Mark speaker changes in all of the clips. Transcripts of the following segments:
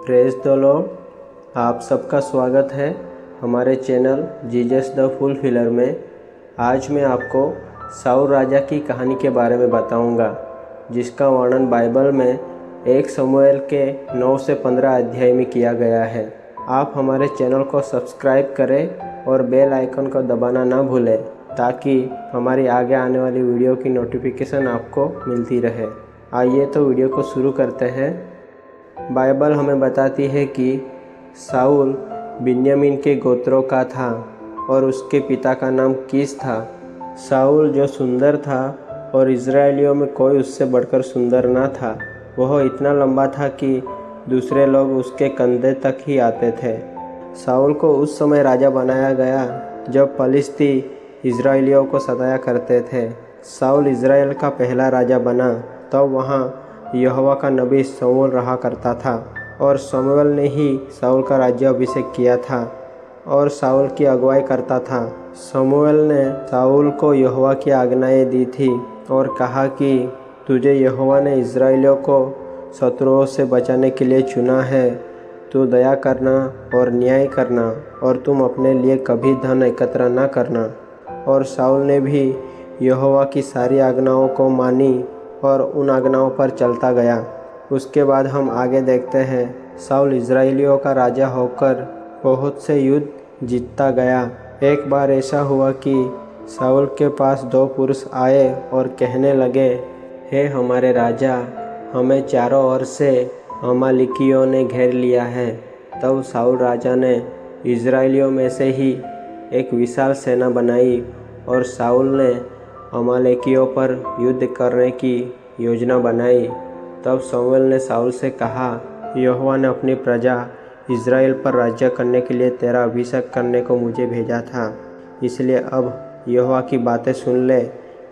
Speaker 1: Praise the Lord. आप सबका स्वागत है हमारे चैनल जीसस द फुलफिलर में। आज मैं आपको साउल राजा की कहानी के बारे में बताऊंगा, जिसका वर्णन बाइबल में 1 शमूएल के 9 से 15 अध्याय में किया गया है। आप हमारे चैनल को सब्सक्राइब करें और बेल आइकन को दबाना ना भूलें, ताकि हमारी आगे आने वाली वीडियो की नोटिफिकेशन आपको मिलती रहे। आइए तो वीडियो को शुरू करते हैं। बाइबल हमें बताती है कि साउल बिन्यामीन के गोत्रों का था और उसके पिता का नाम कीश था। साउल जो सुंदर था और इज़राइलियों में कोई उससे बढ़कर सुंदर ना था। वह इतना लंबा था कि दूसरे लोग उसके कंधे तक ही आते थे। साउल को उस समय राजा बनाया गया जब फलिस्ती इज़राइलियों को सताया करते थे। साउल इज़राइल का पहला राजा बना तब वहाँ यहोवा का नबी शमूएल रहा करता था, और शमूएल ने ही साउल का राज्याभिषेक किया था और साउल की अगुवाई करता था। शमूएल ने साउल को यहोवा की आज्ञाएं दी थी और कहा कि तुझे यहोवा ने इज़राइलियों को शत्रुओं से बचाने के लिए चुना है। तू दया करना और न्याय करना, और तुम अपने लिए कभी धन एकत्र न करना। और साउल ने भी यहोवा की सारी आज्ञाओं को मानी और उन आज्ञाओं पर चलता गया। उसके बाद हम आगे देखते हैं। साउल इज़राइलियों का राजा होकर बहुत से युद्ध जीतता गया। एक बार ऐसा हुआ कि साउल के पास 2 पुरुष आए और कहने लगे, हे हमारे राजा, हमें चारों ओर से अमालेकियों ने घेर लिया है। तब साउल राजा ने इज़राइलियों में से ही एक विशाल सेना बनाई और साउल ने अमालेकियों पर युद्ध करने की योजना बनाई। तब शमूएल ने साउल से कहा, यहोवा ने अपनी प्रजा इज़राइल पर राज्य करने के लिए तेरा अभिषेक करने को मुझे भेजा था, इसलिए अब यहोवा की बातें सुन ले।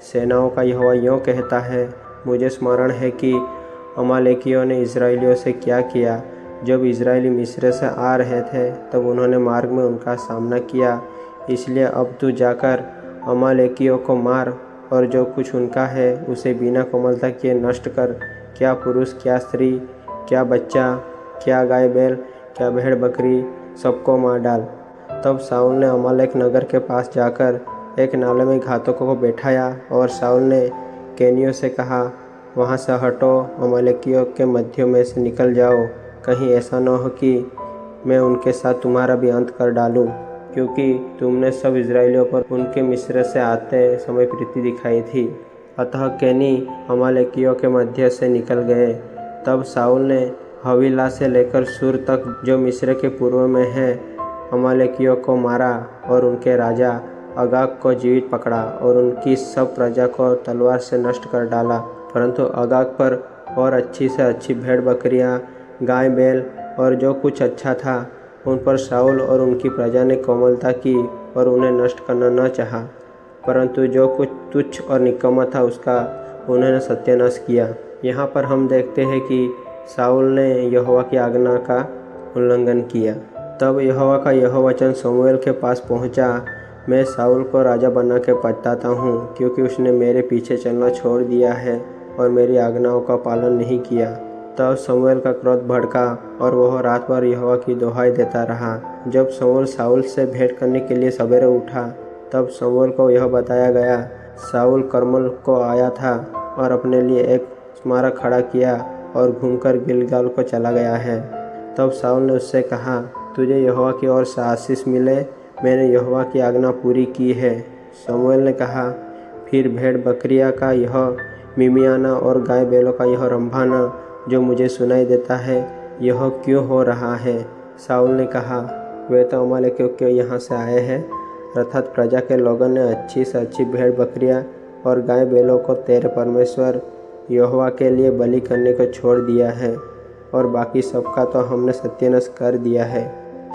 Speaker 1: सेनाओं का यहोवा यूँ कहता है, मुझे स्मरण है कि अमालेकियों ने इज़राइलियों से क्या किया। जब इज़राइली मिस्र से आ रहे थे तब उन्होंने मार्ग में उनका सामना किया। इसलिए अब तू जाकर अमालेकियों को मार और जो कुछ उनका है उसे बिना कोमलता किए नष्ट कर। क्या पुरुष, क्या स्त्री, क्या बच्चा, क्या गाय बैल, क्या भेड़ बकरी, सबको मार डाल। तब साउल ने अमालेक नगर के पास जाकर एक नाले में घातकों को बैठाया और साउल ने केनियों से कहा, वहाँ से हटो, अमालेकियों के मध्य में से निकल जाओ। कहीं ऐसा न हो कि मैं उनके साथ तुम्हारा भी अंत कर डालूं, क्योंकि तुमने सब इज़राइलियों पर उनके मिस्र से आते समय प्रीति दिखाई थी। अतः केनी अमालेकियों के मध्य से निकल गए। तब साउल ने हवीला से लेकर सूर तक, जो मिस्र के पूर्व में है, अमालेकियों को मारा और उनके राजा अगाग को जीवित पकड़ा और उनकी सब प्रजा को तलवार से नष्ट कर डाला। परंतु अगाग पर और अच्छी से अच्छी भेड़ बकरियाँ, गाय बैल और जो कुछ अच्छा था, उन पर साउल और उनकी प्रजा ने कोमलता की और उन्हें नष्ट करना न चाहा। परंतु जो कुछ तुच्छ और निकम्मा था उसका उन्होंने सत्यानाश किया। यहाँ पर हम देखते हैं कि साउल ने यहोवा की आज्ञा का उल्लंघन किया। तब यहोवा का यह वचन शमूएल के पास पहुँचा, मैं साउल को राजा बना के पछताता हूँ, क्योंकि उसने मेरे पीछे चलना छोड़ दिया है और मेरी आज्ञाओं का पालन नहीं किया। तब शमूएल का क्रोध भड़का और वह रात भर यहोवा की दुहाई देता रहा। जब शमूएल साउल से भेंट करने के लिए सवेरे उठा तब शमूएल को यह बताया गया, साउल कर्मल को आया था और अपने लिए एक स्मारक खड़ा किया और घूमकर गिलगाल को चला गया है। तब साउल ने उससे कहा, तुझे यहोवा की ओर से आशीष मिले, मैंने यहोवा की आज्ञा पूरी की है। शमूएल ने कहा, फिर भेड़ बकरियाँ का यह मिमियाना और गाय बैलों का यह रंभाना जो मुझे सुनाई देता है, यह क्यों हो रहा है? साउल ने कहा, वे तो अमालेकियों के यहाँ से आए हैं, अर्थात प्रजा के लोगों ने अच्छी से अच्छी भेड़ बकरियाँ और गाय बैलों को तेरे परमेश्वर यहोवा के लिए बलि करने को छोड़ दिया है, और बाकी सबका तो हमने सत्यानाश कर दिया है।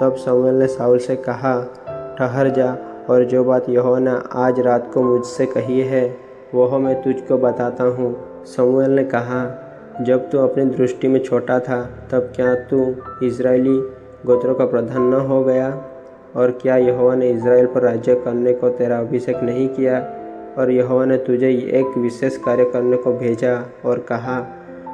Speaker 1: तब शमूएल ने साउल से कहा, ठहर जा, और जो बात यहोवा ने आज रात को मुझसे कही है वह मैं तुझको बताता हूँ। शमूएल ने कहा, जब तू अपनी दृष्टि में छोटा था तब क्या तू इज़राइली गोत्रों का प्रधान न हो गया? और क्या यहोवा ने इज़राइल पर राज्य करने को तेरा अभिषेक नहीं किया? और यहोवा ने तुझे एक विशेष कार्य करने को भेजा और कहा,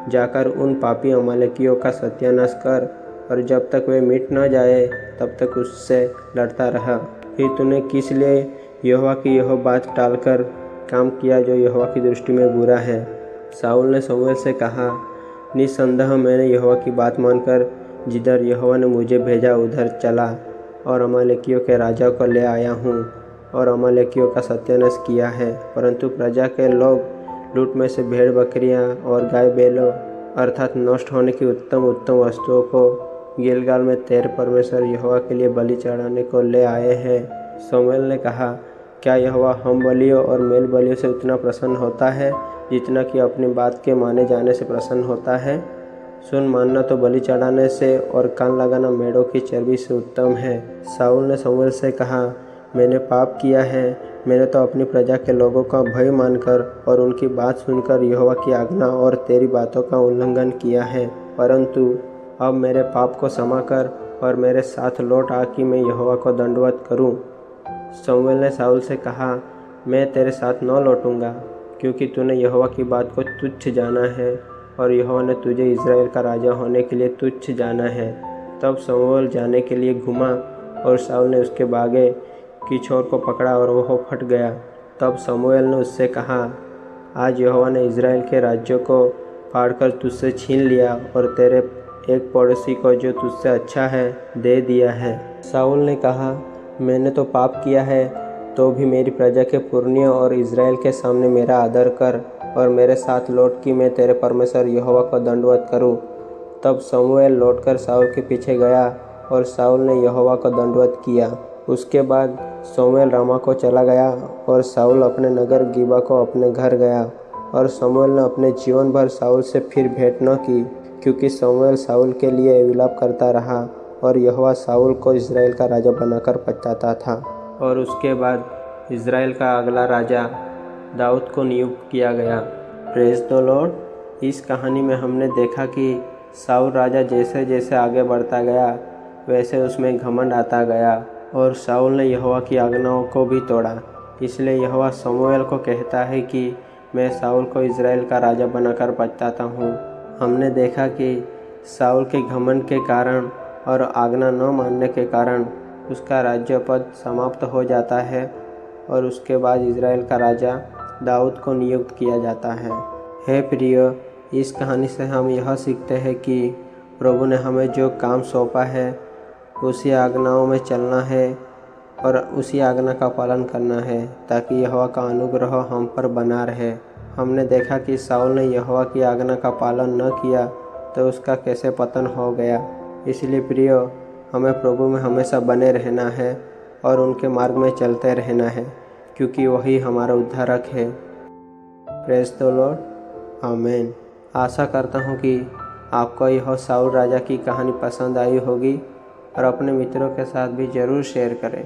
Speaker 1: जाकर उन पापी अमालेकियों का सत्यानाश कर और जब तक वे मिट न जाए तब तक उससे लड़ता रहा। फिर तूने किस लिए यहोवा की यह बात टालकर काम किया जो यहोवा की दृष्टि में बुरा है? शाऊल ने शमूएल से कहा, निस्संदेह मैंने यहोवा की बात मानकर जिधर यहोवा ने मुझे भेजा उधर चला और अमालेकियों के राजा को ले आया हूँ और अमालेकियों का सत्यानाश किया है। परंतु प्रजा के लोग लूट में से भेड़ बकरियाँ और गाय बैलों अर्थात नष्ट होने की उत्तम उत्तम वस्तुओं को गिलगाल में तेरे परमेश्वर यहोवा के लिए बलि चढ़ाने को ले आए हैं। शमूएल ने कहा, क्या यहोवा हम बलियों और मेल बलियों से उतना प्रसन्न होता है जितना कि अपनी बात के माने जाने से प्रसन्न होता है? सुन, मानना तो बलि चढ़ाने से और कान लगाना मेढ़ों की चर्बी से उत्तम है। शाऊल ने शमूएल से कहा, मैंने पाप किया है। मैंने तो अपनी प्रजा के लोगों का भय मानकर और उनकी बात सुनकर यहोवा की आज्ञा और तेरी बातों का उल्लंघन किया है। परंतु अब मेरे पाप को क्षमा कर और मेरे साथ लौट आ कि मैं यहोवा को दंडवत करूं। शमूएल ने शाऊल से कहा, मैं तेरे साथ न लौटूंगा, क्योंकि तूने यहोवा की बात को तुच्छ जाना है और यहोवा ने तुझे इज़राइल का राजा होने के लिए तुच्छ जाना है। तब शमूएल जाने के लिए घूमा और शाऊल ने उसके बागे की छोर को पकड़ा और वह फट गया। तब शमूएल ने उससे कहा, आज यहोवा ने इज़राइल के राज्यों को फाड़कर तुझसे छीन लिया और तेरे एक पड़ोसी को जो तुझसे अच्छा है दे दिया है। शाऊल ने कहा, मैंने तो पाप किया है, तो भी मेरी प्रजा के पुरनियों और इज़राइल के सामने मेरा आदर कर और मेरे साथ लौट कि मैं तेरे परमेश्वर यहोवा को दंडवत करूं। तब शमूएल लौटकर शाऊल के पीछे गया और शाऊल ने यहोवा को दंडवत किया। उसके बाद शमूएल रामा को चला गया और शाऊल अपने नगर गिबा को अपने घर गया। और शमूएल ने अपने जीवन भर शाऊल से फिर भेंट न की, क्योंकि शमूएल शाऊल के लिए विलाप करता रहा और यहोवा शाऊल को इज़राइल का राजा बनाकर पछताता था। और उसके बाद इज़राइल का अगला राजा दाऊद को नियुक्त किया गया। Praise the Lord. इस कहानी में हमने देखा कि शाऊल राजा जैसे जैसे आगे बढ़ता गया वैसे उसमें घमंड आता गया और शाऊल ने यहोवा की आज्ञाओं को भी तोड़ा। इसलिए यहोवा शमूएल को कहता है कि मैं शाऊल को इज़राइल का राजा बनाकर पछताता हूँ। हमने देखा कि शाऊल के घमंड के कारण और आज्ञा न मानने के कारण उसका राज्य पद समाप्त हो जाता है और उसके बाद इज़राइल का राजा दाऊद को नियुक्त किया जाता है। हे प्रियो, इस कहानी से हम यह सीखते हैं कि प्रभु ने हमें जो काम सौंपा है उसी आज्ञाओं में चलना है और उसी आज्ञा का पालन करना है ताकि यहोवा का अनुग्रह हम पर बना रहे। हमने देखा कि शाऊल ने यहोवा की आज्ञा का पालन न किया तो उसका कैसे पतन हो गया। इसलिए प्रियो, हमें प्रभु में हमेशा बने रहना है और उनके मार्ग में चलते रहना है, क्योंकि वही हमारा उद्धारक है। Praise the Lord. आमीन। आशा करता हूँ कि आपको यह शाऊल राजा की कहानी पसंद आई होगी और अपने मित्रों के साथ भी ज़रूर शेयर करें।